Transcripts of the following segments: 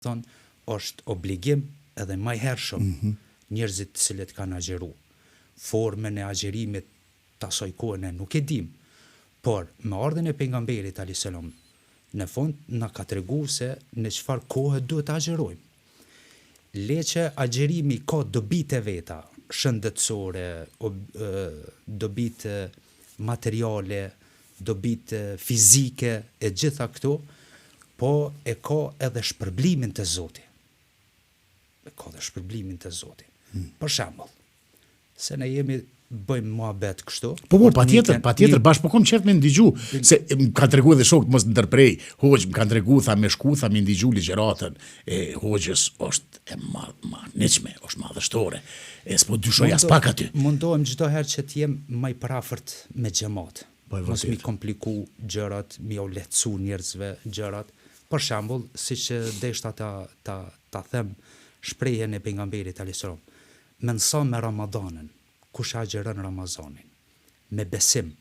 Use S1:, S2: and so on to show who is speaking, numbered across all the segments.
S1: thonë, është obligim edhe më i hershëm njerëzit të cilët kanë agjeru. Formën e agjerimit të asoj kohë ne nuk e dim, por me ardhen e pejgamberit alayhis salam, në fund na ka tregu se në çfarë kohë duhet të agjerojmë. Le që agjerimi ka dobit e veta, shëndetësore, dobit materiale, dobit fizike, e gjitha këto, po e ka edhe shpërblimin të Zotit. Për shembull, se ne bëjmë muhabet kështu.
S2: Po, patjetër, bashkë po kom qef me ndigju, se më kanë tregu edhe shokët mos ndërprej, hoxh më kanë tregu, tha me shku, tha me ndigju ligjëratën e hoxhës është e madhëshme, është madhështore. E s'po dyshoj as pak aty.
S1: Mundohem çdo herë që të jem më i parafort me xhamat. Mos mi kompliku gjërat, mi u lehtësu njerëzve gjërat. Për shembull, siç deshta ta them shprehjen e pejgamberit alayhis salam, mëson me Ramadanin, kush agjeron Ramazanin, me besim,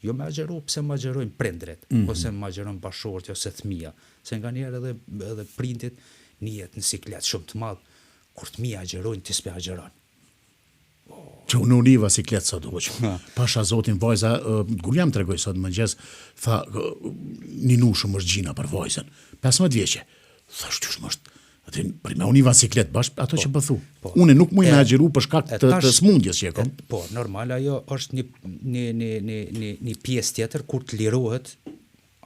S1: jo me agjeru pse më agjerojnë prindrit, ose më agjeron bashorti ose fëmia, se nganjëherë edhe prindit njihet në siklet shumë të madh, kur fëmia agjerojnë ti s'pe agjeron.
S2: Që unë univa siklet sot hoqë. Pasha zotin vajza, kur jam tregoj sot mëngjes, tha, ninushëm është gjina për vajzën, 15 vjeqe. Tha, shtysh më është, për me univa siklet bashkë, ato që pëthu. Une nuk muj me agjeru për shkak të smundjes që e kom.
S1: Po, normal, ajo është një pjesë tjetër, kur të lirohet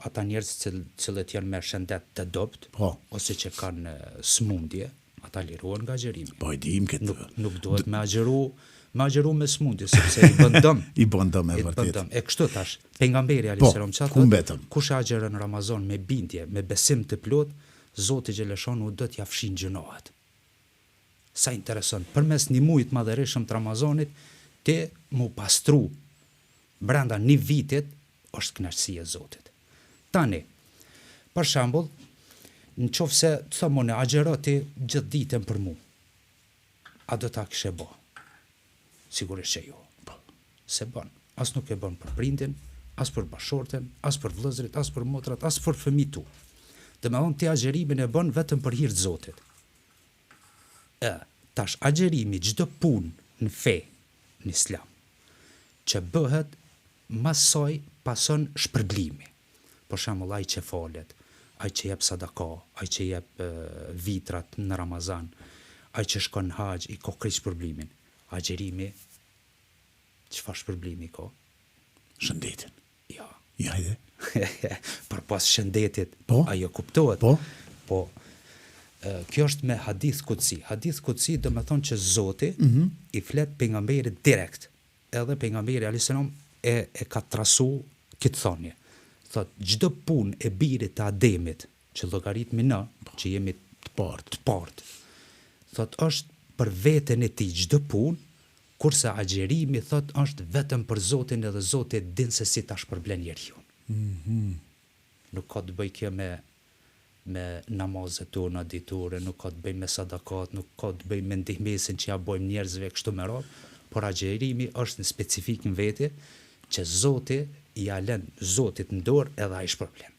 S1: ata njerëz cilët janë me shëndet të dopt, ose që kanë smundje, ata lirohen nga agjerimi.
S2: Po, e dim këtë.
S1: Nuk duhet me agjeru me smundje, sepse i bën dëm.
S2: I bën dëm, e vërtet.
S1: E kështu tash, pejgamberi alayhis salam çfarë
S2: thotë?
S1: Kush agjeron Ramazan me bindje, me besim të plot, Zoti xheleshanu do t'ja fshin gjinohet. Sa interesant, përmes një mujit madhërishëm të Ramazanit, ti mu pastru brenda një vitit, është kënaqësia e Zotit. Tani, për shembull, në qoftë se të thomone agjero ti gjithë ditën për mu, a do ta kishe bë? Sigurisht që jo. Se bën. As nuk e bën për prindin, as për bashorten, as për vëllezërit, as për motrat, as për fëmijët tu. Domethënë ti agjerimin e bën vetëm për hir të Zotit. Tash agjerimi, çdo punë në fe, në Islam, që bëhet mas saj pason shpërblimi. Për shembull, ai që falet, ai që jep sadaka, ai që jep vitrat në Ramazan, ai që shkon në haxh, i ka krejt shpërblimin. Agjerimi, çfarë shpërblimi ka?
S2: Shëndetin.
S1: Ja.
S2: Ja, hajde.
S1: Për pas shëndetit, ajo kuptohet. Po, kjo është me hadith kutsi. Hadith kutsi do me thonë që Zoti i flet pejgamberit direkt. Edhe pejgamberi alayhis salam e ka trasu këtë thonje. Thot, çdo punë e birit të Ademit, që llogaritmi në, që jemi të partë. Thot, është për veten e tij çdo punë, kurse agjerimi thot është vetëm për Zotin, edhe Zoti din se si ta shpërblen njeriu. Nuk ka të bëj kjo me namazet tona ditore, nuk ka të bëj me sadakat, nuk ka të bëj me ndihmesin që ja bojmë njerëzve kështu me radhë, por agjerimi është në specifik në vete që Zoti i alen Zotit në dorë edhe ai shpërblen.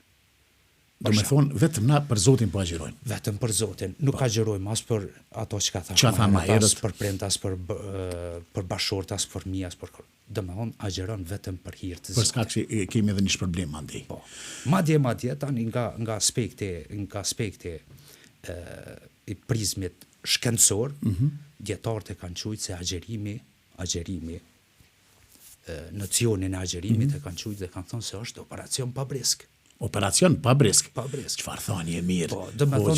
S2: Do me thonë, vetëm na për Zotin po agjerojmë.
S1: Vetëm për Zotin. Nuk agjerojmë as për ato që ka
S2: thënë,
S1: as për prind, as për bashort, as për fëmijë, as për do me thonë, agjeron vetëm për hir të Zotit.
S2: Për shkak që kemi edhe një shpërblim andej.
S1: Po. Madje tani nga aspekti i prizmit shkencor, dietarët e kanë thujtë se agjerimi, nocionin e agjerimit e kanë thujtë dhe kanë thonë se është operacion pa brisk.
S2: Operacion pa brisk. Çfarë thoni e mirë.